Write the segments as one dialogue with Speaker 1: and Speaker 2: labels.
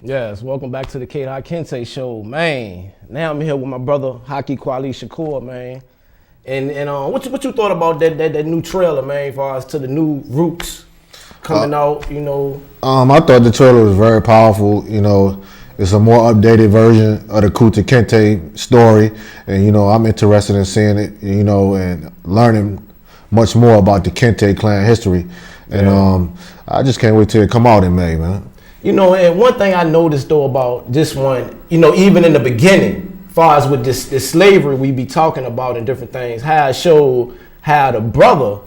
Speaker 1: Yes, welcome back to the K.Kinte show, man. Now I'm here with my brother Haki Kweli Shakur, man. And what you thought about that new trailer, man, as far as to the new Roots coming out, you know?
Speaker 2: I thought the trailer was very powerful. You know, it's a more updated version of the K.Kinte story, and you know, I'm interested in seeing it, you know, and learning much more about the Kinte clan history. And I just can't wait till it come out in May, man.
Speaker 1: You know, and one thing I noticed though about this one, you know, even in the beginning, far as with this slavery we be talking about and different things, how it showed how the brother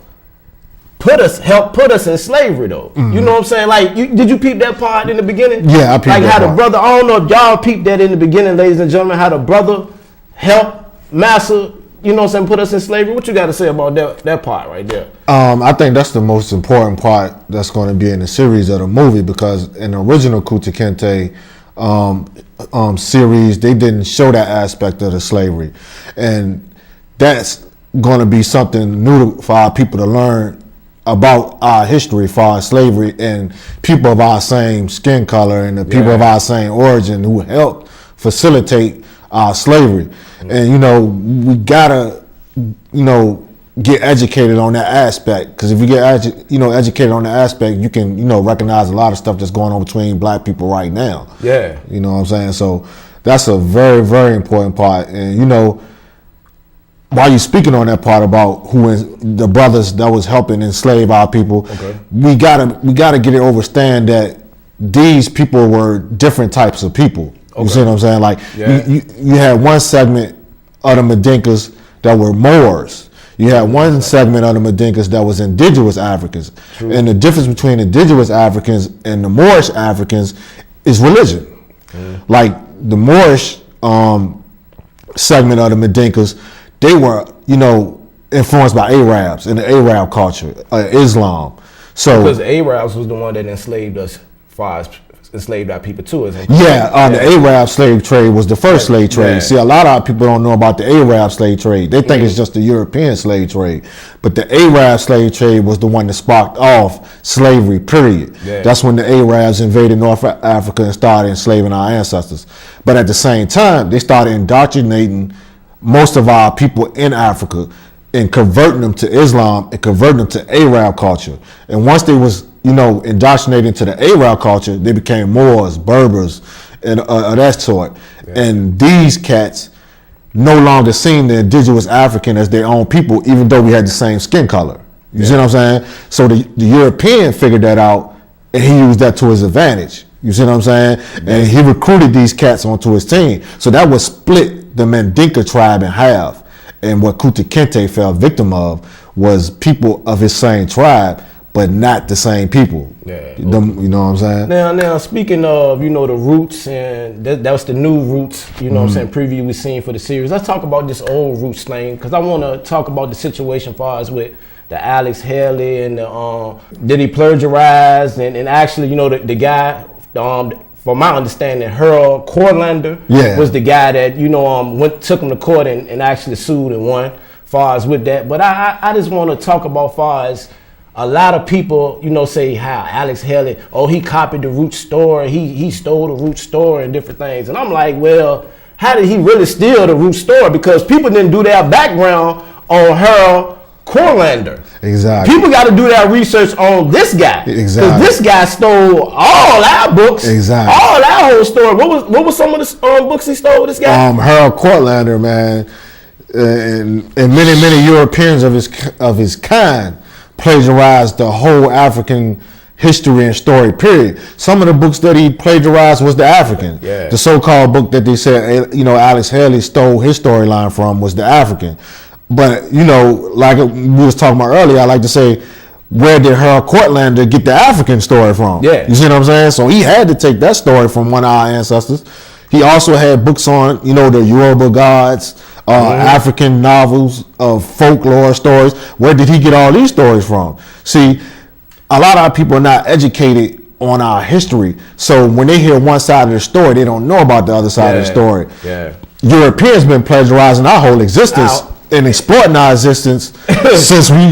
Speaker 1: helped put us in slavery though. Mm-hmm. You know what I'm saying? Like, did you peep that part in the beginning?
Speaker 2: Yeah, I peeped
Speaker 1: like
Speaker 2: that
Speaker 1: how
Speaker 2: part.
Speaker 1: the brother, I don't know if y'all peeped that in the beginning, ladies and gentlemen, how the brother helped Massa, you know what I'm saying, put us in slavery. What you got to say about that part right there?
Speaker 2: I think that's the most important part that's going to be in the series of the movie, because in the original K.Kinte series, they didn't show that aspect of the slavery. And that's going to be something new for our people to learn about our history as far as slavery and people of our same skin color and the people of our same origin who helped facilitate our slavery. Mm-hmm. And, you know, we gotta, you know, get educated on that aspect, because if you get educated on that aspect, you can, you know, recognize a lot of stuff that's going on between black people right now.
Speaker 1: Yeah.
Speaker 2: You know what I'm saying? So that's a very, very important part. And, you know, while you're speaking on that part about the brothers that was helping enslave our people, we gotta get it understand that these people were different types of people. You see what I'm saying? Like, you had one segment of the Mandinkas that were Moors. You had one segment of the Mandinkas that was indigenous Africans. True. And the difference between indigenous Africans and the Moorish Africans is religion. Like the Moorish segment of the Mandinkas, they were, you know, influenced by Arabs and the Arab culture, Islam. So
Speaker 1: because the Arabs was the one that enslaved us, as far as enslaved our people too, isn't it?
Speaker 2: The Arab slave trade was the first slave trade. Yeah. See, a lot of people don't know about the Arab slave trade. They think it's just the European slave trade. But the Arab slave trade was the one that sparked off slavery, period. Yeah. That's when the Arabs invaded North Africa and started enslaving our ancestors. But at the same time, they started indoctrinating most of our people in Africa and converting them to Islam and converting them to Arab culture. And once they was, you know, indoctrinated to the Arab culture, they became Moors, Berbers, and that sort. Yeah. And these cats no longer seen the indigenous African as their own people, even though we had the same skin color. You see what I'm saying? So the European figured that out, and he used that to his advantage. You see what I'm saying? And he recruited these cats onto his team. So that would split the Mandinka tribe in half. And what K.Kinte fell victim of was people of his same tribe, but not the same people. Yeah. You know what I'm saying?
Speaker 1: Now speaking of, you know, the Roots, and that was the new Roots, you know what I'm saying, preview we seen for the series. Let's talk about this old Roots thing, because I want to talk about the situation as far as with the Alex Haley and the, did he plagiarize, and actually, you know, the guy, from my understanding, Harold Corlander was the guy that, you know, took him to court and actually sued and won, far as with that. But I just want to talk about far as a lot of people, you know, say how Alex Haley, he copied the Roots story, he stole the Roots story and different things. And I'm like, well, how did he really steal the Roots story? Because people didn't do their background on Harold Corlander.
Speaker 2: Exactly.
Speaker 1: People got to do their research on this guy.
Speaker 2: Exactly.
Speaker 1: Because this guy stole all our books.
Speaker 2: Exactly.
Speaker 1: All our whole story. What was some of the books he stole? This guy.
Speaker 2: Harold Corlander, man, and many Europeans of his kind plagiarized the whole African history and story, period. Some of the books that he plagiarized was the African. Yeah. The so-called book that they said, you know, Alex Haley stole his storyline from was the African. But, you know, like we was talking about earlier, I like to say, where did Harold Corlander get the African story from? Yeah. You see what I'm saying? So he had to take that story from one of our ancestors. He also had books on, you know, the Yoruba gods, African novels of folklore stories. Where did he get all these stories from? See, a lot of our people are not educated on our history. So when they hear one side of the story, they don't know about the other side of the story. Yeah. Europeans been plagiarizing our whole existence and exploiting our existence since we,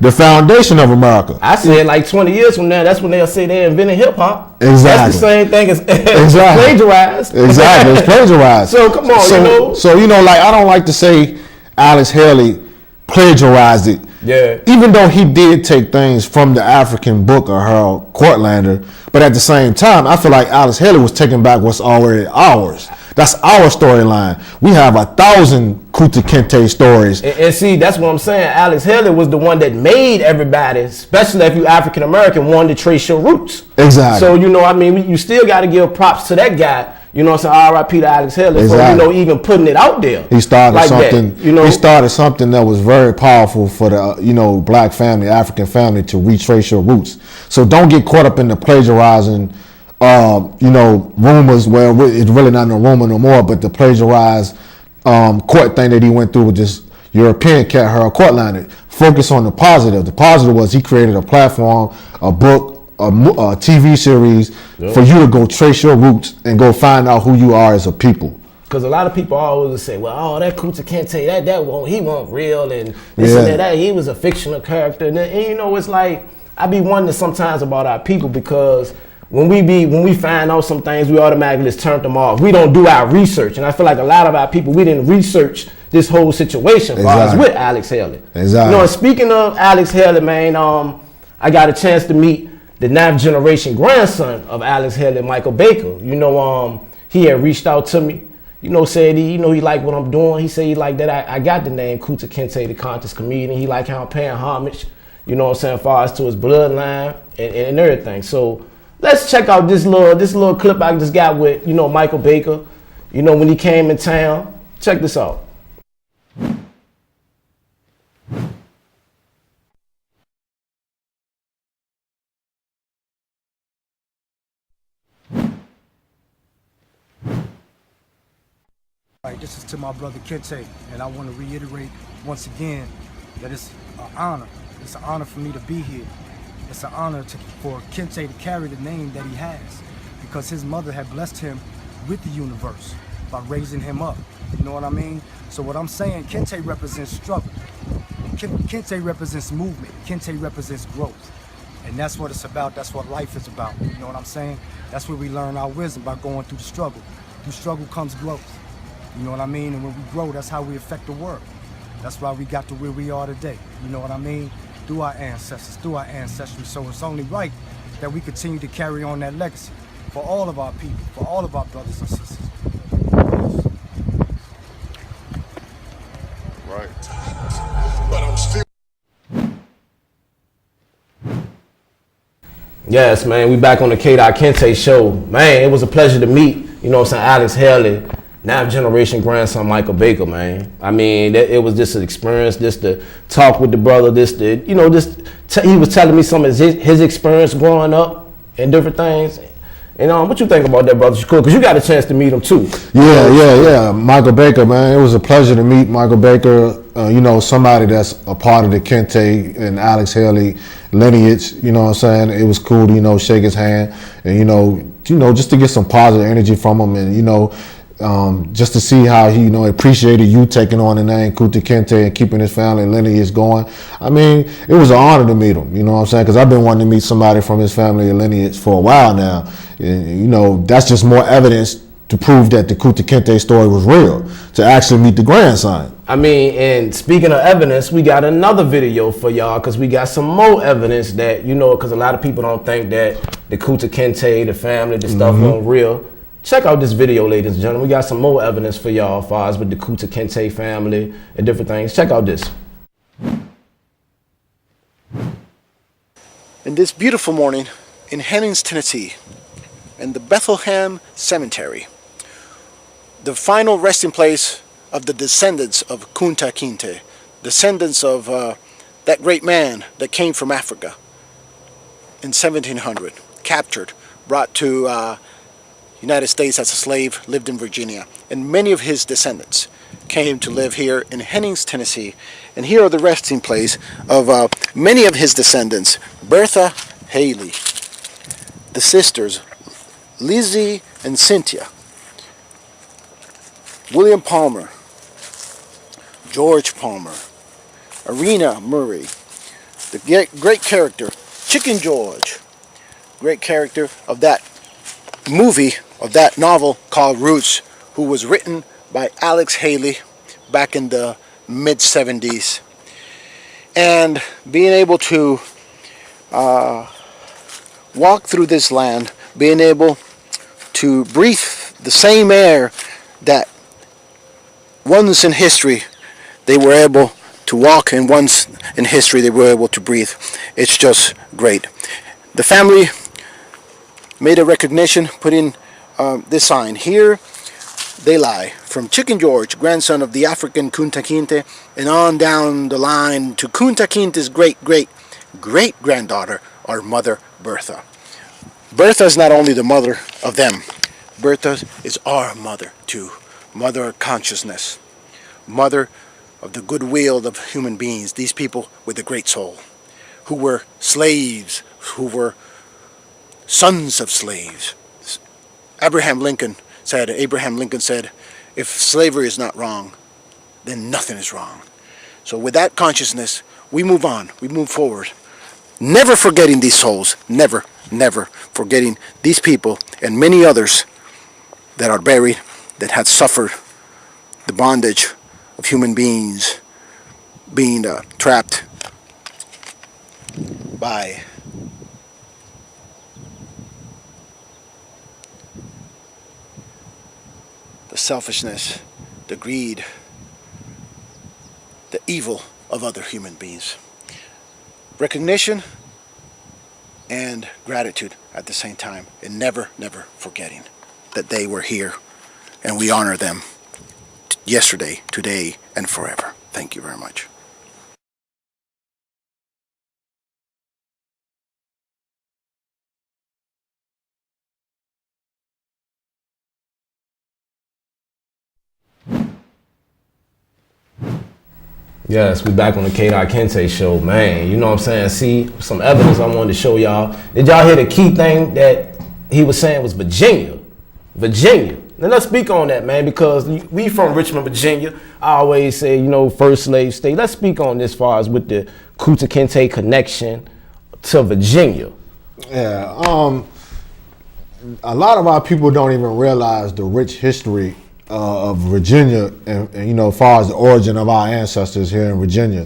Speaker 2: the foundation of America.
Speaker 1: I said like 20 years from now, that's when they'll say they invented hip hop.
Speaker 2: Exactly.
Speaker 1: That's the same thing as plagiarized.
Speaker 2: Exactly, it's plagiarized.
Speaker 1: So come on,
Speaker 2: So like I don't like to say Alex Haley plagiarized it.
Speaker 1: Yeah.
Speaker 2: Even though he did take things from the African book of Harold Courtlander, but at the same time, I feel like Alex Haley was taking back what's already ours. That's our storyline. We have 1,000 K.Kinte stories.
Speaker 1: And see, that's what I'm saying. Alex Haley was the one that made everybody, especially if you African American, want to trace your roots.
Speaker 2: Exactly.
Speaker 1: So, you still got to give props to that guy. You know what I'm saying? R.I.P. to Alex Haley
Speaker 2: exactly.
Speaker 1: for, even putting it out there.
Speaker 2: He started
Speaker 1: like
Speaker 2: something,
Speaker 1: that,
Speaker 2: he started something that was very powerful for the, black family, African family to retrace your roots. So don't get caught up in the plagiarizing, rumors. Well, it's really not no rumor no more, but the plagiarized court thing that he went through with this European cat, Harold Courtlander. Focus on the positive. The positive was he created a platform, a book, a TV series for you to go trace your roots and go find out who you are as a people.
Speaker 1: Because a lot of people always say, well, that K.Kinte, he wasn't real, and this and that, he was a fictional character. And it's like, I be wondering sometimes about our people, because when we find out some things, we automatically just turn them off. We don't do our research. And I feel like a lot of our people, we didn't research this whole situation for us with Alex Haley.
Speaker 2: Exactly.
Speaker 1: And speaking of Alex Haley, man, I got a chance to meet the 9th generation grandson of Alex Haley, Michael Baker. He had reached out to me, said he liked what I'm doing. He said he liked that I got the name K.Kinte, the conscious comedian. He liked how I'm paying homage, as far as to his bloodline and everything. So let's check out this little clip I just got with, Michael Baker, when he came in town. Check this out.
Speaker 3: This is to my brother Kinte, and I want to reiterate once again that it's an honor. It's an honor for me to be here. It's an honor for Kinte to carry the name that he has, because his mother had blessed him with the universe by raising him up. You know what I mean? So what I'm saying, Kinte represents struggle. Kinte represents movement. Kinte represents growth. And that's what it's about. That's what life is about. You know what I'm saying? That's where we learn our wisdom, by going through the struggle. Through struggle comes growth. You know what I mean? And when we grow, that's how we affect the world. That's why we got to where we are today. You know what I mean? Through our ancestors, through our ancestry. So it's only right that we continue to carry on that legacy for all of our people, for all of our brothers and sisters.
Speaker 4: Right. But I'm still.
Speaker 1: Yes, man, we back on the K.Kinte show. Man, it was a pleasure to meet, Alex Haley, 9th generation grandson Michael Baker, man. I mean, it was just an experience, just to talk with the brother, he was telling me some of his experience growing up and different things. What you think about that, brother Shakur? Because you got a chance to meet him too.
Speaker 2: Yeah. Michael Baker, man. It was a pleasure to meet Michael Baker. Somebody that's a part of the Kinte and Alex Haley lineage. You know what I'm saying? It was cool to, shake his hand and, just to get some positive energy from him, and, just to see how he, appreciated you taking on the name K.Kinte and keeping his family lineage going. I mean, it was an honor to meet him, you know what I'm saying? Because I've been wanting to meet somebody from his family lineage for a while now. And, that's just more evidence to prove that the K.Kinte story was real, to actually meet the grandson.
Speaker 1: I mean, and speaking of evidence, we got another video for y'all, because we got some more evidence that, because a lot of people don't think that the K.Kinte, the family, the stuff wasn't real. Check out this video, ladies and gentlemen. We got some more evidence for y'all as far as with the K.Kinte family and different things. Check out this.
Speaker 5: In this beautiful morning in Hennings, Tennessee, in the Bethlehem Cemetery, the final resting place of the descendants of Kunta Kinte, descendants of that great man that came from Africa in 1700, captured, brought to United States as a slave, lived in Virginia, and many of his descendants came to live here in Hennings, Tennessee. And here are the resting place of many of his descendants: Bertha Haley, the sisters Lizzie and Cynthia, William Palmer, George Palmer, Arena Murray, the great character, Chicken George, great character of that movie, of that novel called Roots, who was written by Alex Haley back in the mid-70s. And being able to walk through this land, being able to breathe the same air that once in history they were able to walk, and once in history they were able to breathe. It's just great. The family made a recognition, put in this sign. Here they lie. From Chicken George, grandson of the African K.Kinte, and on down the line to K.Kinte's great-great-great-granddaughter, our mother, Bertha. Bertha is not only the mother of them. Bertha is our mother, too. Mother of consciousness. Mother of the goodwill of human beings. These people with a great soul. Who were slaves. Who were sons of slaves. Abraham Lincoln said, if slavery is not wrong, then nothing is wrong. So with that consciousness, we move on. We move forward. Never forgetting these souls. Never, never forgetting these people and many others that are buried, that had suffered the bondage of human beings being trapped by the selfishness, the greed, the evil of other human beings. Recognition and gratitude at the same time, and never, never forgetting that they were here, and we honor them yesterday, today, and forever. Thank you very much.
Speaker 1: Yes, we back on the K.Kinte show, man. You know what I'm saying? See, some evidence I wanted to show y'all. Did y'all hear the key thing that he was saying was Virginia? Virginia. Now let's speak on that, man, because we from Richmond, Virginia. I always say, you know, first slave state. Let's speak on this far as with the K.Kinte connection to Virginia.
Speaker 2: Yeah, a lot of our people don't even realize the rich history of Virginia, and you know, as far as the origin of our ancestors here in Virginia.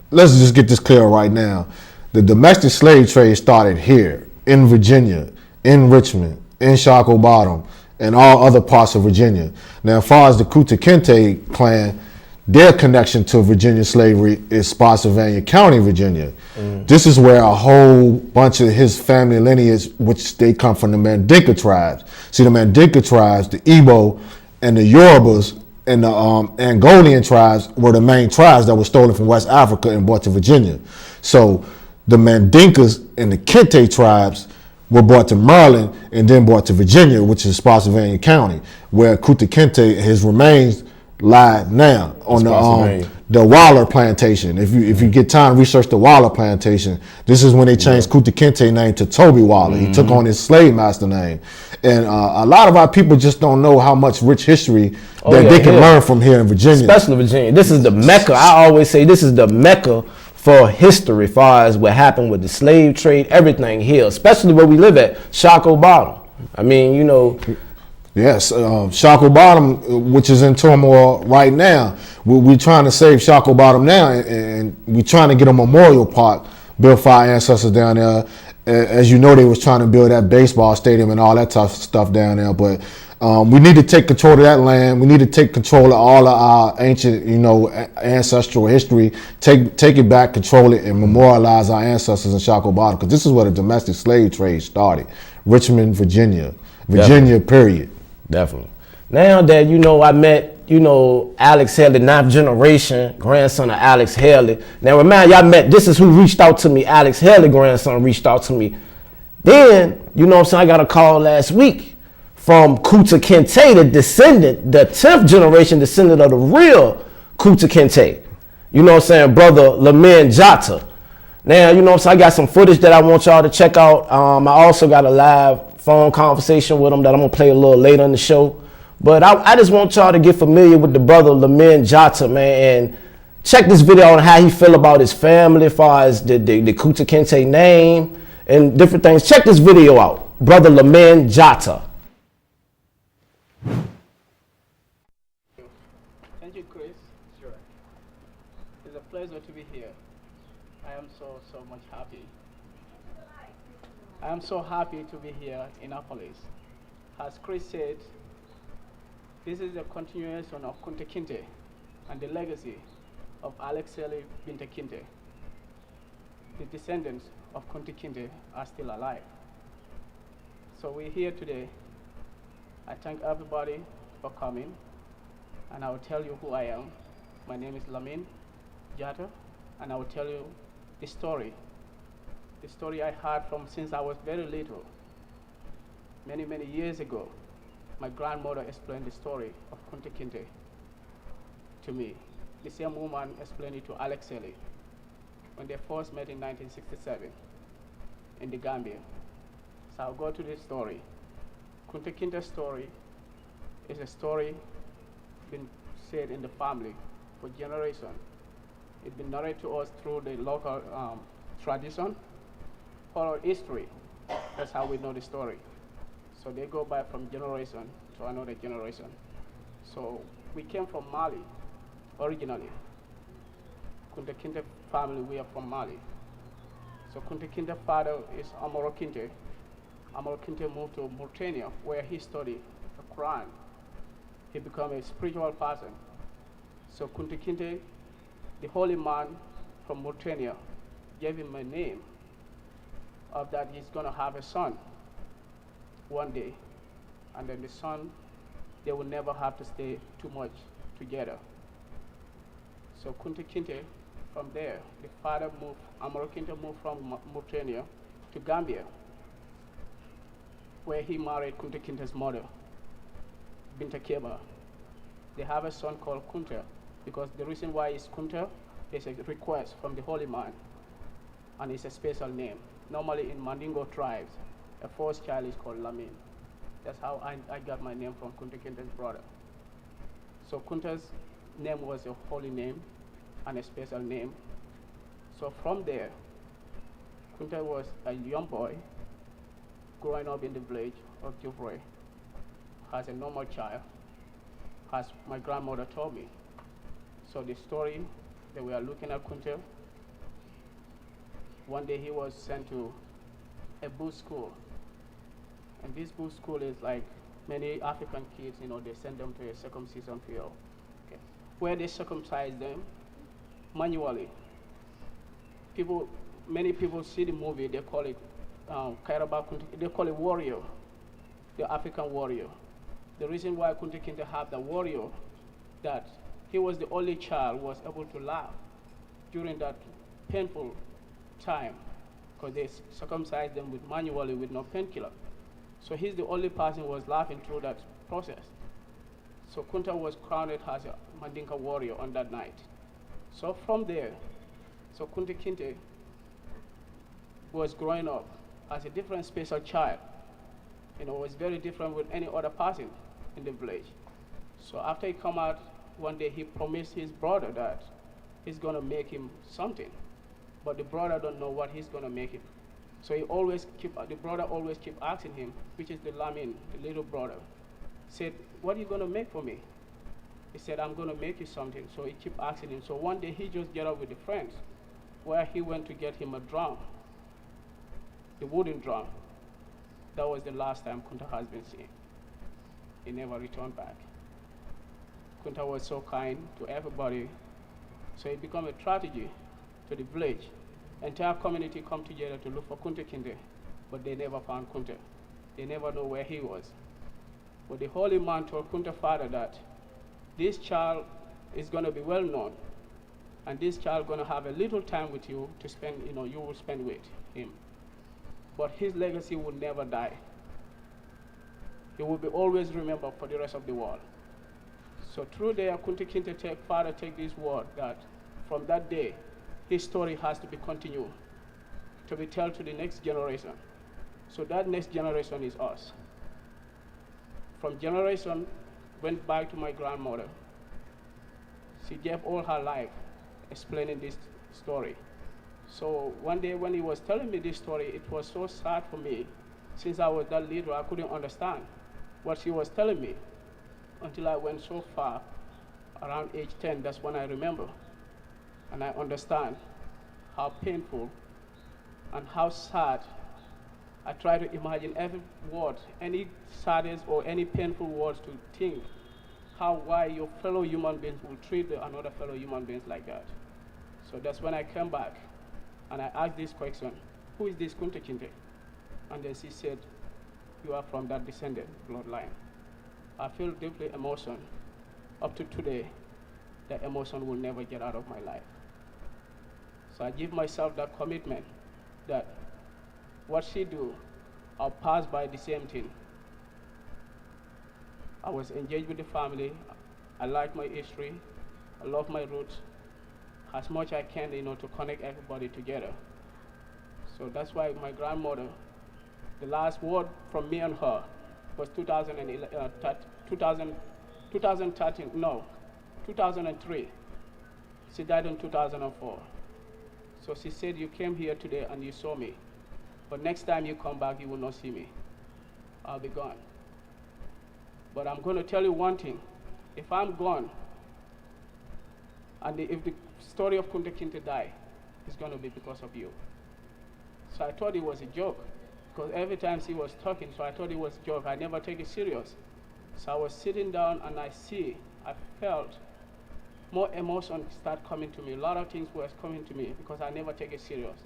Speaker 2: Let's just get this clear right now. The domestic slave trade started here in Virginia, in Richmond, in Shockoe Bottom, and all other parts of Virginia. Now, as far as the K.Kinte clan, their connection to Virginia slavery is Spotsylvania County, Virginia. This is where a whole bunch of his family lineage, which they come from the Mandinka tribes. See, the Mandinka tribes, the Igbo, and the Yorubas and the Angolian tribes were the main tribes that were stolen from West Africa and brought to Virginia. So the Mandinkas and the Kinte tribes were brought to Maryland and then brought to Virginia, which is Spotsylvania County, where K.Kinte, his remains lie now on the Waller plantation. If you get time, research the Waller plantation. This is when they changed K.Kinte name to Toby Waller. He took on his slave master name. And a lot of our people just don't know how much rich history they can learn from here in Virginia.
Speaker 1: Especially Virginia. This is the Mecca. I always say this is the Mecca for history, as far as what happened with the slave trade, everything here, especially where we live at, Shockoe Bottom. I mean, you know.
Speaker 2: Yes, Shockoe Bottom, which is in turmoil right now. We're trying to save Shockoe Bottom now, and we're trying to get a memorial park built for our ancestors down there. As you know, they was trying to build that baseball stadium and all that tough stuff down there. But we need to take control of that land. We need to take control of all of our ancient, you know, ancestral history. Take it back, control it, and memorialize our ancestors in Shockoe Bottom. Because this is where the domestic slave trade started. Richmond, Virginia. Virginia, period.
Speaker 1: Definitely. Now that, you know, I met, you know, Alex Haley, 9th generation, grandson of Alex Haley. Now remember, y'all met, this is who reached out to me. Alex Haley, grandson, reached out to me. Then, you know what I'm saying, I got a call last week from K.Kinte, the descendant, the 10th generation descendant of the real K.Kinte. You know what I'm saying, brother Lamin Jata. Now, you know what I'm saying, I got some footage that I want y'all to check out. I also got a live phone conversation with him that I'm gonna play a little later in the show. But I just want y'all to get familiar with the brother Lamin Jata, man, and check this video on how he feel about his family, as far as the K.Kinte name and different things. Check this video out, brother Lamin Jata.
Speaker 6: Thank you, Chris. Sure. It's a pleasure to be here. I am so much happy. I am so happy to be here in Annapolis. As Chris said, this is a continuation of K.Kinte and the legacy of Alexei K.Kinte. The descendants of K.Kinte are still alive. So we're here today. I thank everybody for coming, and I will tell you who I am. My name is Lamin Jata, and I will tell you the story I had from since I was very little. Many years ago, my grandmother explained the story of K.Kinte to me. The same woman explained it to Alexei when they first met in 1967 in the Gambia. So I'll go to this story. K.Kinte's story is a story been said in the family for generations. It's been narrated to us through the local tradition, oral history. That's how we know the story. So they go back from generation to another generation. So we came from Mali originally. K.Kinte family, we are from Mali. So K.Kinte's father is Amoro Kinte. Amoro Kinte moved to Mauritania where he studied the Quran. He became a spiritual person. So K.Kinte, the holy man from Mauritania, gave him a name of that he's gonna have a son one day. And then the son, they will never have to stay too much together. So K.Kinte, from there, the father moved, Amoro Kinte moved from Mauritania to Gambia, where he married K.Kinte's mother, Binta Keba. They have a son called Kunta, because the reason why it's Kunta is a request from the holy man, and it's a special name. Normally in Mandingo tribes, a first child is called Lamin. That's how I got my name from K.Kinte's brother. So Kunta's name was a holy name and a special name. So from there, Kunta was a young boy growing up in the village of Jufroy as a normal child, as my grandmother told me. So the story that we are looking at Kunta, one day he was sent to a bush school. And this bush school is like many African kids, they send them to a circumcision field, okay, where they circumcise them manually. Many people see the movie, they call it they call it warrior, the African warrior. The reason why K.Kinte have the warrior, that he was the only child was able to laugh during that painful time, because they circumcised them manually with no painkiller. So he's the only person who was laughing through that process. So Kunta was crowned as a Mandinka warrior on that night. So from there, so K.Kinte was growing up as a different special child. Was very different with any other person in the village. So after he come out, one day he promised his brother that he's gonna make him something, but the brother don't know what he's gonna make him. So the brother always keep asking him, which is the Lamin, the little brother, said, what are you gonna make for me? He said, I'm gonna make you something. So he keep asking him. So one day he just get up with the friends, where he went to get him a drum, the wooden drum. That was the last time Kunta has been seen. He never returned back. Kunta was so kind to everybody, so it became a tragedy to the village. Entire community come together to look for K.Kinte, but they never found Kunta. They never know where he was. But the holy man told Kunta's father that this child is going to be well known, and this child going to have a little time with you to spend, you will spend with him. But his legacy will never die. He will be always remembered for the rest of the world. So through there, K.Kinte father take this word that from that day, his story has to be continued, to be told to the next generation. So that next generation is us. From generation went back to my grandmother. She gave all her life explaining this story. So one day when he was telling me this story, it was so sad for me. Since I was that little, I couldn't understand what she was telling me until I went so far, around age 10, that's when I remember. And I understand how painful and how sad. I try to imagine every word, any saddest or any painful words to think why your fellow human beings will treat another fellow human beings like that. So that's when I came back and I asked this question, who is this K.Kinte? And then she said, you are from that descendant bloodline. I feel deeply emotional. Up to today, that emotion will never get out of my life. So I give myself that commitment that what she do, I'll pass by the same thing. I was engaged with the family. I like my history. I love my roots. As much I can, to connect everybody together. So that's why my grandmother, the last word from me and her was 2003. She died in 2004. So she said, you came here today and you saw me. But next time you come back, you will not see me. I'll be gone. But I'm going to tell you one thing. If I'm gone, and if the story of K.Kinte die, it's going to be because of you. So I thought it was a joke, because every time she was talking, so I thought it was a joke. I never take it serious. So I was sitting down and I felt more emotion start coming to me. A lot of things were coming to me because I never take it serious.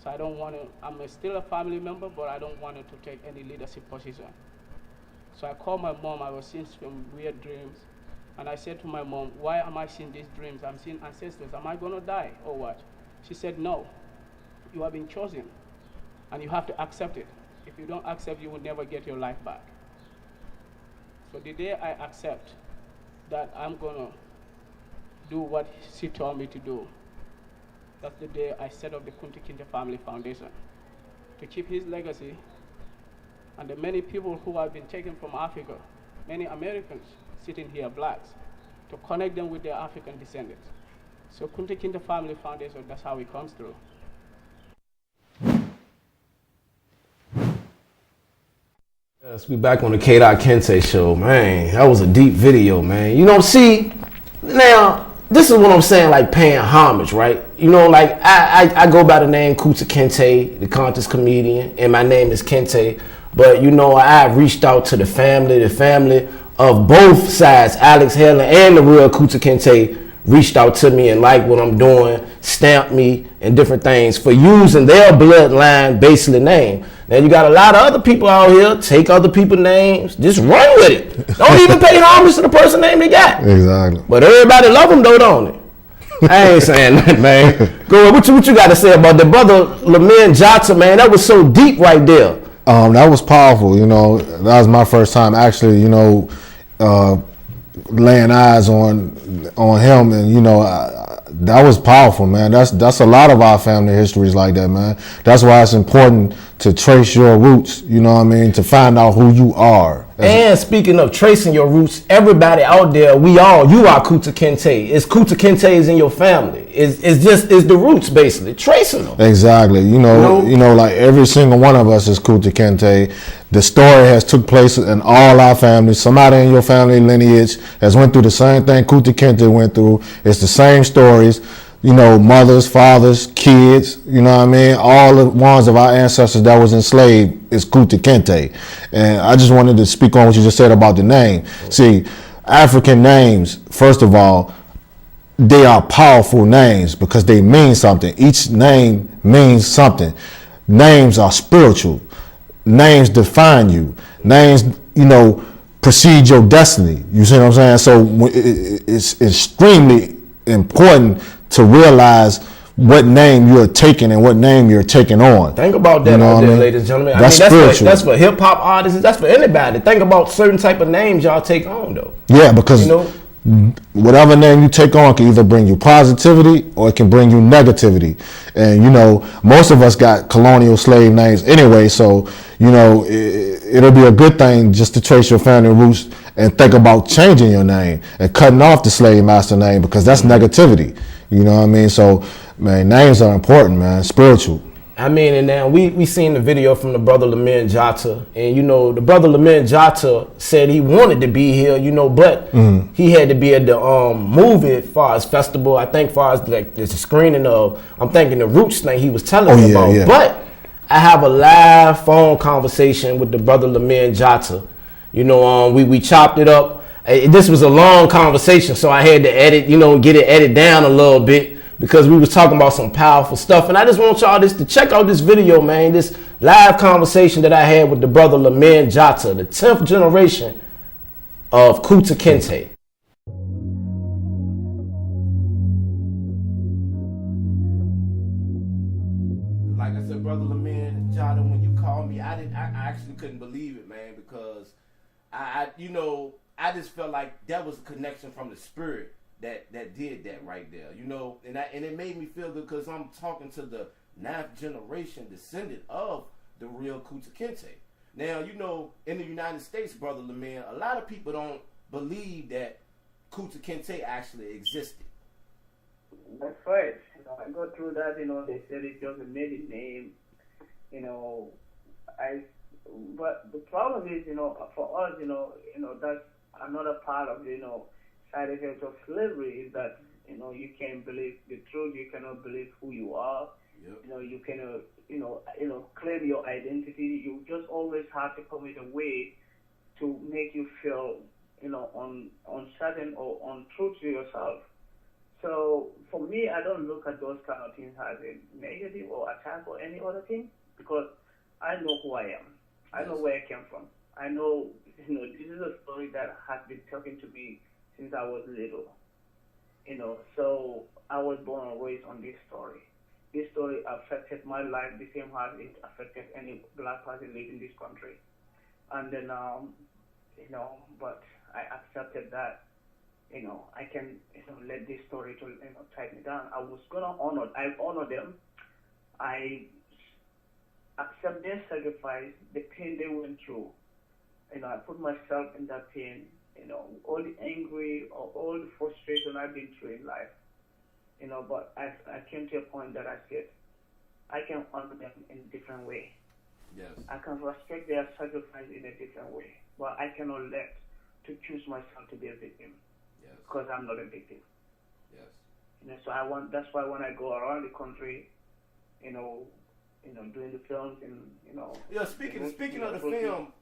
Speaker 6: So I don't want to, I'm still a family member, but I don't want to take any leadership position. So I called my mom. I was seeing some weird dreams. And I said to my mom, why am I seeing these dreams? I'm seeing ancestors. Am I going to die or what? She said, no. You have been chosen. And you have to accept it. If you don't accept, you will never get your life back. So the day I accept that I'm going to do what she told me to do, that's the day I set up the K.Kinte Family Foundation to keep his legacy and the many people who have been taken from Africa, many Americans sitting here, blacks, to connect them with their African descendants. So K.Kinte Family Foundation, that's how it comes through.
Speaker 1: Yes, we back on the K.Kinte show, man. That was a deep video, man. See, now, this is what I'm saying, like paying homage, right? Like I go by the name K.Kinte, the contest comedian, and my name is Kinte. But I reached out to the family of both sides, Alex Heller and the real K.Kinte reached out to me and liked what I'm doing, stamped me and different things for using their bloodline basically name. Now you got a lot of other people out here, take other people's names, just run with it. Don't even pay homage to the person name they got.
Speaker 2: Exactly.
Speaker 1: But everybody love them though, don't it? I ain't saying that, man. Go ahead, what you got to say about the brother Lamin Jata, man? That was so deep right there.
Speaker 2: That was powerful. That was my first time actually, laying eyes on him, and that was powerful, man. That's a lot of our family histories like that, man. That's why it's important to trace your roots, to find out who you are.
Speaker 1: And speaking of tracing your roots, everybody out there, you are K.Kinte. It's K.Kintes in your family. It's the roots basically, tracing them.
Speaker 2: Exactly. Like every single one of us is K.Kinte. The story has took place in all our families. Somebody in your family lineage has went through the same thing K.Kinte went through. It's the same stories. Mothers, fathers, kids, all the ones of our ancestors that was enslaved is K.Kinte. And I just wanted to speak on what you just said about the name. See, African names, first of all, they are powerful names because they mean something. Each name means something. Names are spiritual. Names define you. Names, precede your destiny. You see what I'm saying? So it's extremely important to realize what name you're taking and what name you're taking on.
Speaker 1: Think about that, ladies and gentlemen.
Speaker 2: That's spiritual.
Speaker 1: That's for hip hop artists. That's for anybody. Think about certain type of names y'all take on, though.
Speaker 2: Yeah, because whatever name you take on can either bring you positivity or it can bring you negativity. And you know, most of us got colonial slave names anyway, so you know it'll be a good thing just to trace your family roots and think about changing your name and cutting off the slave master name, because that's negativity. You know what I mean? So man, names are important, man. Spiritual.
Speaker 1: I mean, and now we seen the video from the brother Lamin Jata, and you know the brother Lamin Jata said he wanted to be here, you know, but he had to be at the movie as far as festival. I think far as like the screening of, I'm thinking the Roots thing he was telling me about.
Speaker 2: Yeah.
Speaker 1: But I have a live phone conversation with the brother Lamin Jata. You know, we chopped it up. This was a long conversation, so I had to edit, you know, get it edited down a little bit, because we was talking about some powerful stuff. And I just want y'all to check out this video, man. This live conversation that I had with the brother Lamin Jata, the 10th generation of K.Kinte. Like I said, brother Lamin Jata, when you called me, I actually couldn't believe it, man, because I just felt like that was a connection from the spirit that did that right there, you know, and it made me feel good because I'm talking to the 9th generation descendant of the real K.Kinte. Now, you know, in the United States, brother Lamin, a lot of people don't believe that K.Kinte actually existed.
Speaker 6: That's right. You know, I go through that. You know, they said it's just a made name. You know, but the problem is, you know, for us, you know, that's another part of, you know, side effects of slavery is that, you know, you can't believe the truth, you cannot believe who you are. Yep. You know, you cannot, claim your identity. You just always have to come with a way to make you feel, you know, uncertain or untrue to yourself. So for me, I don't look at those kind of things as a negative or attack or any other thing, because I know who I am. I know where I came from. I know, you know, this is a story that has been talking to me since I was little, you know, so I was born and raised on this story. This story affected my life the same as it affected any black person living in this country. And then, you know, but I accepted that, you know, I can, you know, let this story to, you know, tie me down. I honor them. I accept their sacrifice, the pain they went through. You know, I put myself in that pain. You know, all the angry or all the frustration I've been through in life, you know, but I came to a point that I said, I can honor them in a different way. Yes. I can respect their sacrifice in a different way, but I cannot let to choose myself to be a victim. Yes. Because I'm not a victim. Yes. You know, so that's why when I go around the country, you know, doing the films and, you know. Yeah, speaking of the film,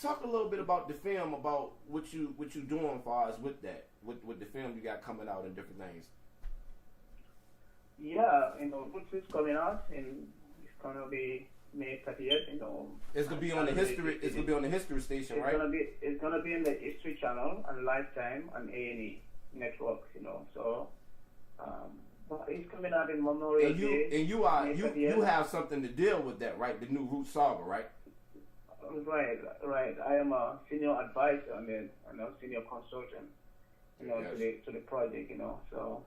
Speaker 6: talk a little bit about the film, about what you doing as far as with that, with the film you got coming out and different things. Yeah, you know, which is coming out and it's gonna be May 30th, you know. It's gonna be on the history. It's gonna be on the History Station, right? It's gonna be in the History Channel and Lifetime and A&E networks, you know. So. It's coming out in Memorial Day. And you have something to deal with that, right? The new Root Saga, right? Right. I am a senior advisor and a senior consultant, you know, to the project, you know. So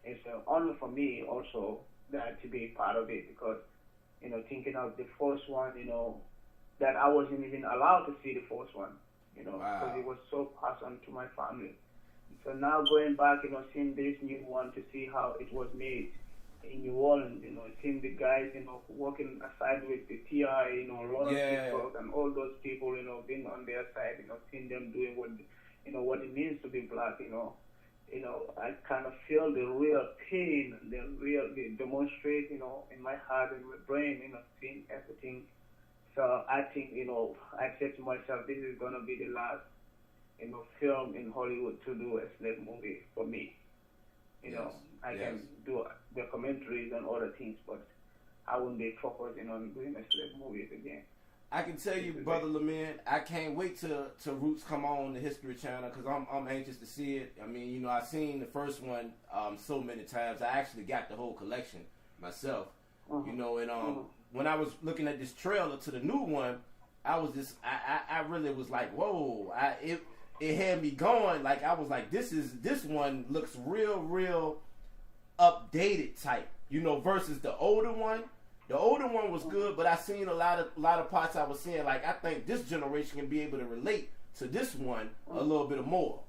Speaker 6: it's an honor for me also that to be part of it, because, you know, thinking of the first one, you know, that I wasn't even allowed to see the first one, you know, because it was so passed on to my family. So now going back, you know, seeing this new one to see how it was made in New Orleans, you know, seeing the guys, you know, working aside with the TI, you know, Lawrence Pittsburgh and all those people, you know, being on their side, you know, seeing them doing what, you know, what it means to be black, you know, I kind of feel the real pain, the demonstrate, you know, in my heart and my brain, you know, seeing everything. So I think, you know, I said to myself, this is gonna be the last, you know, film in Hollywood to do a slave movie for me. You know, I can do documentaries and other things, but I wouldn't be focusing on doing a slave movies again. I can tell you, brother Lamin, I can't wait to Roots come on the History Channel, because I'm anxious to see it. I mean, you know, I've seen the first one so many times. I actually got the whole collection myself. You know, and when I was looking at this trailer to the new one, I was just, I really was like, whoa.
Speaker 1: it had me going. Like I was like, this one looks real updated type, you know, versus the older one. The older one was good, but I seen a lot of parts I was seeing. Like I think this generation can be able to relate to this one a little bit more.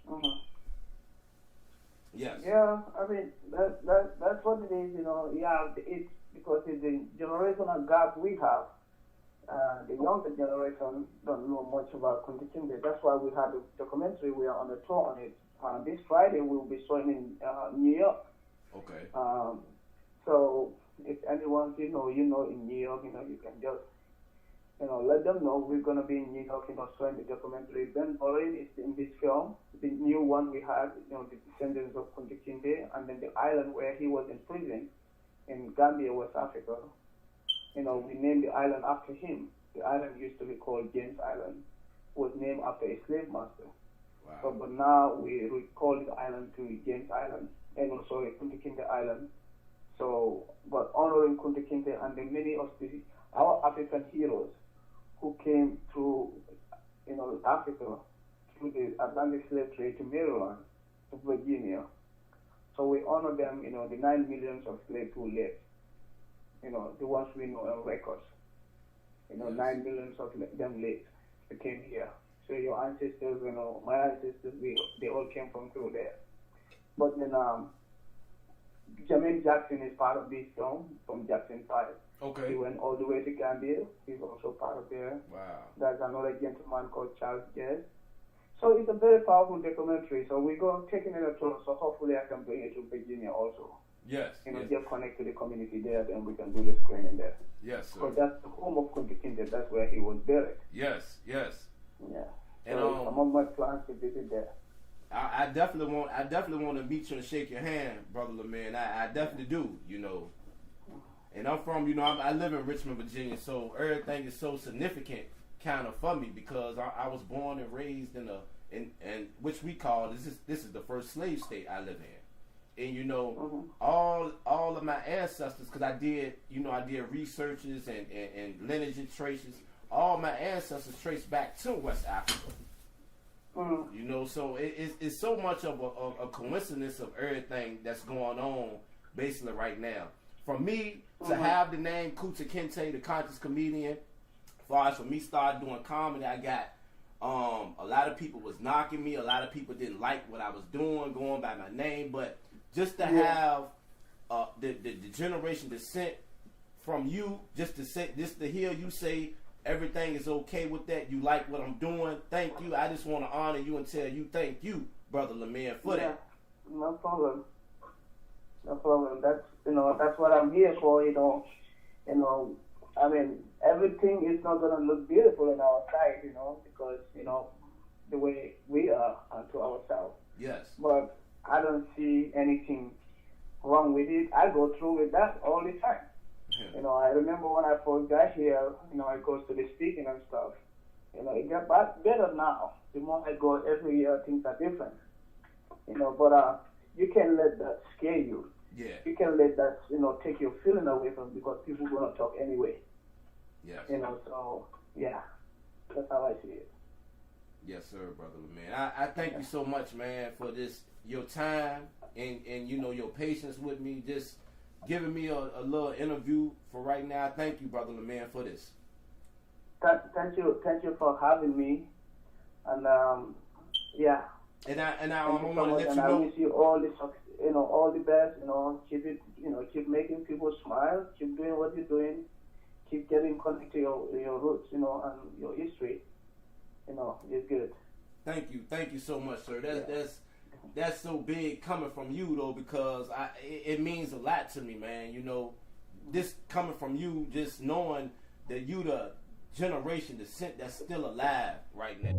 Speaker 7: Mm-hmm.
Speaker 1: Yes.
Speaker 7: Yeah, I mean that's what it is, you know. Yeah, it's because it's the generational gap we have. The younger generation don't know much about K.Kinte. That's why we had a documentary. We are on a tour on it. This Friday we will be showing in New York.
Speaker 1: Okay.
Speaker 7: So if anyone you know in New York, you know, you can just let them know we're gonna be in New York, you know, showing the documentary. Ben Borin is in this film, the new one we had, you know, the descendants of K.Kinte, and then the island where he was in prison in Gambia, West Africa. You know, we named the island after him. The island used to be called James Island, was named after a slave master.
Speaker 1: Wow.
Speaker 7: But now we call the island to James Island, and also K.Kinte Island. So, but honoring K.Kinte and the many of our African heroes who came through, you know, Africa, through the Atlantic slave trade to Maryland, to Virginia. So we honor them, you know, the 9 millions of slaves who lived, you know, the ones we know on records. You know, 9 millions of them lived, they came here. So your ancestors, you know, my ancestors, they all came from through there. But then Jermaine Jackson is part of this film from Jackson 5.
Speaker 1: Okay.
Speaker 7: He went all the way to Gambia. He's also part of there.
Speaker 1: Wow.
Speaker 7: There's another gentleman called Charles Jess. So it's a very powerful documentary. So we're going taking it a tour. So hopefully I can bring it to Virginia also.
Speaker 1: Yes.
Speaker 7: You know,
Speaker 1: yes.
Speaker 7: just connect to the community there, then we can do the screening there.
Speaker 1: Yes, sir.
Speaker 7: Because that's the home of K.Kinte. That's where he was buried.
Speaker 1: Yes. Yes.
Speaker 7: Yeah.
Speaker 1: And
Speaker 7: so among my plans to visit there.
Speaker 1: I definitely want to meet you and shake your hand, Brother LeMay. I definitely do, you know. And I'm from, you know, I live in Richmond, Virginia, so everything is so significant kind of for me because I was born and raised in which we call this is the first slave state I live in. And you know, all of my ancestors, because I did researches and lineage traces. All my ancestors trace back to West Africa. You know, so it's so much of a coincidence of everything that's going on basically right now. For me to have the name K.Kinte, the conscious comedian, as far as for me start doing comedy, I got a lot of people was knocking me. A lot of people didn't like what I was doing, going by my name. But just to have the generation descent from you, just to hear you say everything is okay with that, you like what I'm doing, thank you. I just want to honor you and tell you thank you, Brother LeMay, for that.
Speaker 7: No problem. No problem. That's what I'm here for, you know. I mean, everything is not gonna look beautiful in our sight, you know, because, you know, the way we are to ourselves.
Speaker 1: Yes.
Speaker 7: But I don't see anything wrong with it. I go through with that all the time. You know, I remember when I first got here, you know, I go to the speaking and stuff. You know, it got better now. The more I go every year, things are different. You know, but you can't let that scare you.
Speaker 1: Yeah.
Speaker 7: You can't let that, you know, take your feeling away from because people are going to talk anyway.
Speaker 1: Yes.
Speaker 7: You know, so, yeah, that's how I see it.
Speaker 1: Yes, sir, Brother LeMay. I thank you so much, man, for this, your time and you know, your patience with me, just giving me a little interview for right now. Thank you, Brother LeMay, for this.
Speaker 7: Thank you for having me. And, yeah.
Speaker 1: And I
Speaker 7: want
Speaker 1: to let you know.
Speaker 7: I wish you all the best. You know, keep making people smile. Keep doing what you're doing. Keep getting connected to your roots, you know, and your history. You know, it's good.
Speaker 1: Thank you so much, sir. That's so big coming from you though, because it means a lot to me, man. You know, this coming from you, just knowing that you the generation descent that's still alive right now.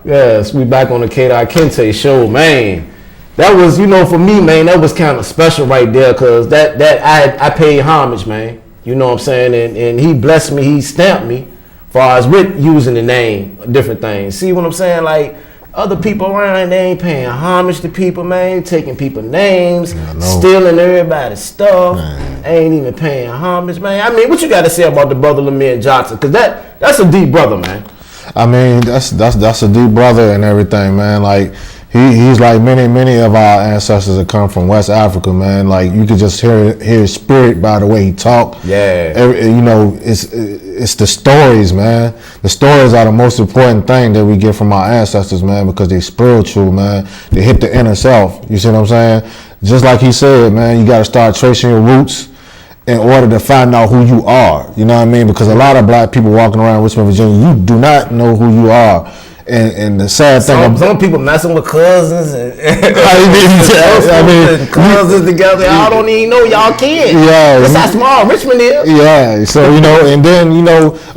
Speaker 1: Yes, we back on the K.Kinte show, man. That was, you know, for me, man, that was kind of special right there, cause that I paid homage, man. You know what I'm saying? And he blessed me, he stamped me, far as with using the name, different things. See what I'm saying? Like other people around, they ain't paying homage to people, man. Taking people's names, stealing everybody's stuff, ain't even paying homage, man. I mean, what you got to say about the brother Lamir Johnson? Because that's a deep brother, man.
Speaker 2: I mean, that's a deep brother and everything, man. Like he's like many of our ancestors that come from West Africa, man. Like you could just hear his spirit by the way he talked.
Speaker 1: Yeah.
Speaker 2: It's the stories, man. The stories are the most important thing that we get from our ancestors, man, because they spiritual, man. They hit the inner self. You see what I'm saying? Just like he said, man, you got to start tracing your roots in order to find out who you are. You know what I mean? Because a lot of black people walking around Richmond, Virginia, you do not know who you are. And the sad thing,
Speaker 1: some people messing with cousins and cousins together. Y'all don't even know y'all kids.
Speaker 2: Yeah,
Speaker 1: that's how small Richmond is.
Speaker 2: Yeah, so and then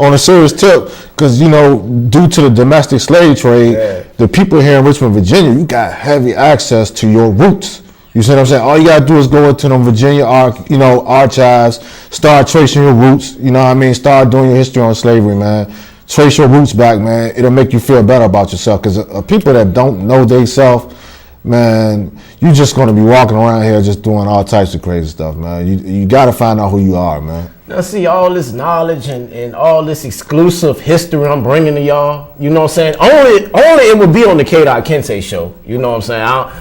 Speaker 2: on a serious tip, because due to the domestic slave trade, the people here in Richmond, Virginia, you got heavy access to your roots. You see what I'm saying? All you gotta do is go into them Virginia archives, start tracing your roots. You know what I mean? Start doing your history on slavery, man. Trace your roots back, man. It'll make you feel better about yourself. Because people that don't know themselves, man, you just gonna be walking around here just doing all types of crazy stuff, man. You gotta find out who you are, man.
Speaker 1: Now see, all this knowledge and all this exclusive history I'm bringing to y'all, you know what I'm saying? Only it would be on the K.Kinte show. You know what I'm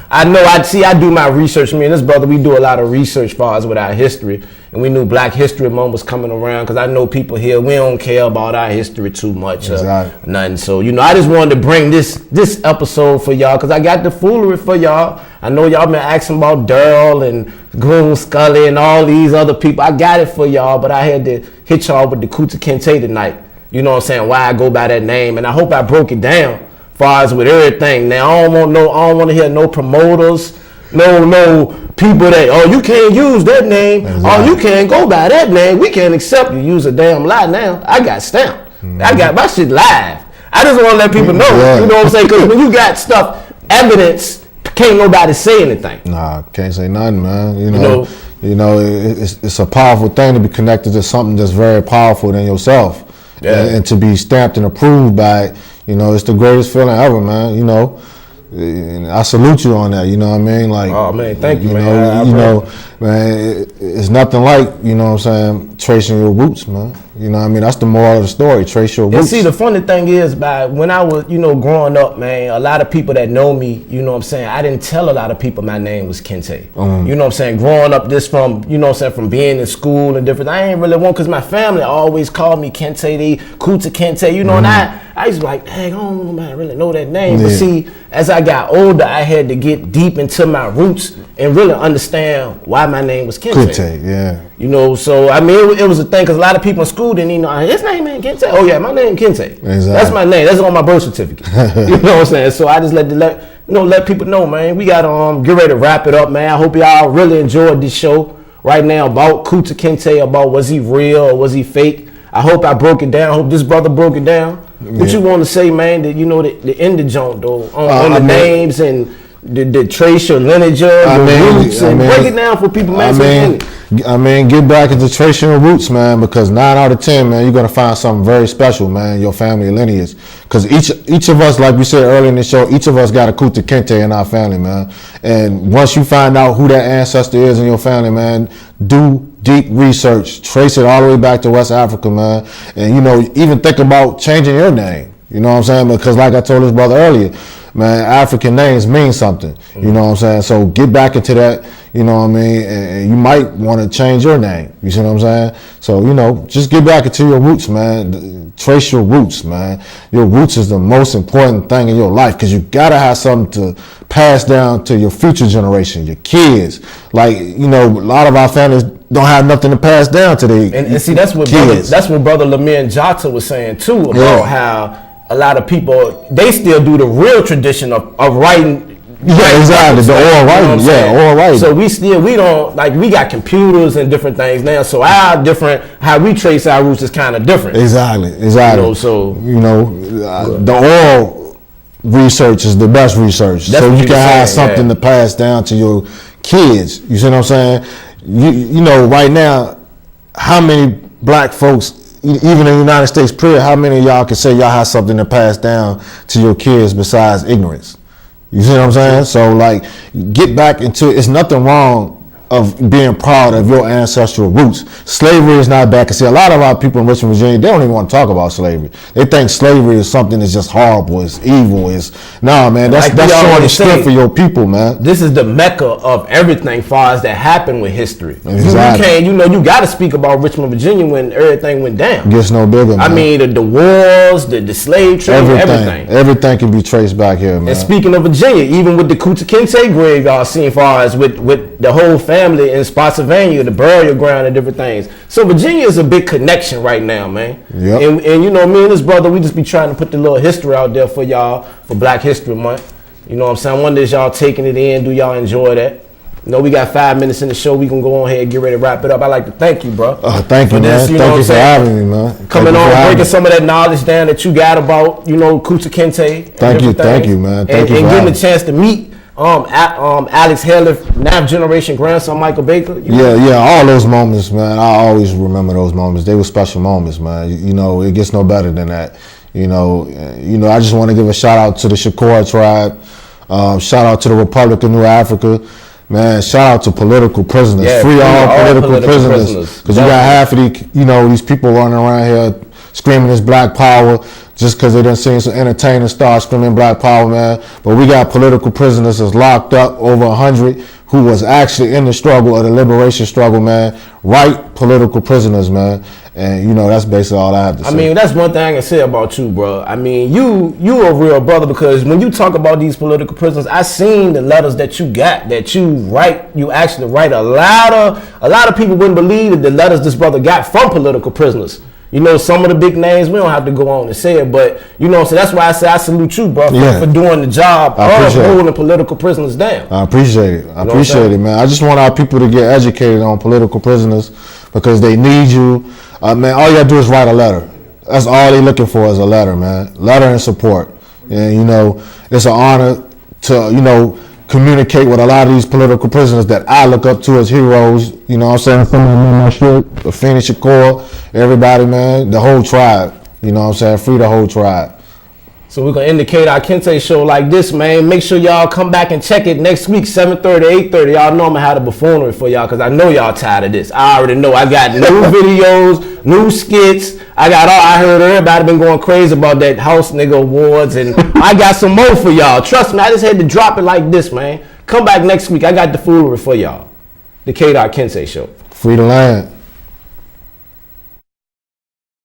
Speaker 1: saying? I do my research. Me and this brother, we do a lot of research far as with our history. And we knew Black History Month was coming around because I know people here, we don't care about our history too much.
Speaker 2: Exactly.
Speaker 1: Nothing. So, I just wanted to bring this episode for y'all because I got the foolery for y'all. I know y'all been asking about Daryl and Goon Scully and all these other people. I got it for y'all, but I had to hit y'all with the K.Kinte tonight. You know what I'm saying? Why I go by that name. And I hope I broke it down far as with everything. Now, I don't want to hear no promoters, no people that, you can't use that name. Exactly. You can't go by that name. We can't accept you use a damn lie now. I got stamped. I got my shit live. I just want to let people know. Yeah. You know what I'm saying? Because when you got stuff, evidence, can't nobody say anything.
Speaker 2: Nah, can't say nothing, man. It's a powerful thing to be connected to something that's very powerful than yourself. Yeah. And to be stamped and approved by it, it's the greatest feeling ever, man. And I salute you on that, you know what I mean? Like,
Speaker 1: oh man, thank you, man.
Speaker 2: Man, it's nothing like, what I'm saying, tracing your roots, man. You know what I mean? That's the moral of the story, trace your roots.
Speaker 1: And see, the funny thing is, when I was, growing up, man, a lot of people that know me, you know what I'm saying, I didn't tell a lot of people my name was Kinte. You know what I'm saying? Growing up just from, from being in school and different, I ain't really want, because my family always called me Kinte, K.Kinte, and I used to be like, dang, I don't really know that name. Yeah. But see, as I got older, I had to get deep into my roots and really understand why my name was Kinte.
Speaker 2: Kinte, yeah.
Speaker 1: So, I mean, it was a thing, because a lot of people in school didn't even know, his name ain't Kinte. Oh, yeah, my name Kinte. Exactly. That's my name. That's on my birth certificate. You know what I'm saying? So, I just let people know, man. We got get ready to wrap it up, man. I hope y'all really enjoyed this show right now about K.Kinte, about was he real or was he fake. I hope I broke it down. I hope this brother broke it down. What you want to say, man, that the end of joint, though, on the names and the trace your lineage of the roots and break it down for people, man.
Speaker 2: I mean, get back into tracing your roots, man, because 9 out of 10, man, you're going to find something very special, man, your family lineage. Because each of us, like we said earlier in the show, each of us got a K.Kinte in our family, man. And once you find out who that ancestor is in your family, man, do deep research, trace it all the way back to West Africa, man. And, even think about changing your name. You know what I'm saying? Because like I told this brother earlier, man, African names mean something. You know what I'm saying? So get back into that, you know what I mean? And you might want to change your name. You see what I'm saying? So, just get back into your roots, man. Trace your roots, man. Your roots is the most important thing in your life because you got to have something to pass down to your future generation, your kids. Like, a lot of our families don't have nothing to pass down to their
Speaker 1: and see, that's what
Speaker 2: kids.
Speaker 1: That's what Brother Lamir Johnson was saying, too, about how a lot of people, they still do the real tradition of writing.
Speaker 2: Yeah, exactly. The oral writing. Oral writing.
Speaker 1: So we don't, we got computers and different things now. So how we trace our roots is kind of different.
Speaker 2: Exactly. The oral research is the best research. That's so you can have something to pass down to your kids. You see what I'm saying? Right now, how many black folks even in the United States, period, how many of y'all can say y'all have something to pass down to your kids besides ignorance? You see what I'm saying? So like, get back into it. It's nothing wrong of being proud of your ancestral roots. Slavery is not bad. Cause see, a lot of our people in Richmond, Virginia, they don't even want to talk about slavery. They think slavery is something that's just horrible, it's evil, nah, man, that's showing the strength for your people, man.
Speaker 1: This is the mecca of everything far as that happened with history.
Speaker 2: Exactly.
Speaker 1: You got to speak about Richmond, Virginia when everything went down.
Speaker 2: Gets no bigger, man.
Speaker 1: I mean, the wars, the slave trade, everything.
Speaker 2: Everything can be traced back here, man.
Speaker 1: And speaking of Virginia, even with the K.Kinte grave y'all seen far as with the whole family in Spotsylvania, the burial ground and different things. So Virginia is a big connection right now, man.
Speaker 2: Yep.
Speaker 1: And you know, me and this brother, we just be trying to put the little history out there for y'all for Black History Month. You know what I'm saying? I wonder if y'all taking it in. Do y'all enjoy that? You know, we got 5 minutes in the show. We can go on ahead and get ready to wrap it up. I'd like to thank you, bro.
Speaker 2: Thank you, man. Thank you for having me, man.
Speaker 1: Coming on, breaking some of that knowledge down that you got about, you know, K.Kinte.
Speaker 2: Thank you, man.
Speaker 1: And getting a chance to meet Alex Haley, 9th generation grandson Michael Baker.
Speaker 2: Yeah, all those moments, man. I always remember those moments. They were special moments, man. You know, it gets no better than that. You know, I just want to give a shout out to the Shakur tribe. Shout out to the Republic of New Africa. Man, shout out to political prisoners.
Speaker 1: Yeah,
Speaker 2: free all political prisoners. Because you got half of these people running around here screaming this Black Power just because they done seen some entertainers start screaming Black Power, man. But we got political prisoners that's locked up, over 100, who was actually in the struggle, or the liberation struggle, man. Right political prisoners, man. And, you know, that's basically all I have to say.
Speaker 1: I mean, that's one thing I can say about you, bro. I mean, you a real brother, because when you talk about these political prisoners, I seen the letters that you got, that you write. You actually write a lot of people wouldn't believe that the letters this brother got from political prisoners. You know, some of the big names, we don't have to go on and say it, but, you know, so that's why I say I salute you, bro, for doing the job of holding political prisoners down.
Speaker 2: I appreciate it. I appreciate it, man. I just want our people to get educated on political prisoners, because they need you. Man, all you gotta do is write a letter. That's all they looking for, is a letter, man. Letter and support. And, you know, it's an honor to, you know, communicate with a lot of these political prisoners that I look up to as heroes. You know what I'm saying? Some of them in my shit, the Phoenix Shakur, everybody, man, the whole tribe. You know what I'm saying? Free the whole tribe.
Speaker 1: So we're going to indicate our Kinte show like this, man. Make sure y'all come back and check it next week, 7:30, 8:30. Y'all know I'm going to have the buffoonery for y'all, because I know y'all tired of this. I already know. I got new videos, new skits. I heard everybody been going crazy about that House Nigga Awards, and I got some more for y'all. Trust me, I just had to drop it like this, man. Come back next week. I got the foolery for y'all. The K.Kinte show.
Speaker 2: Free the land.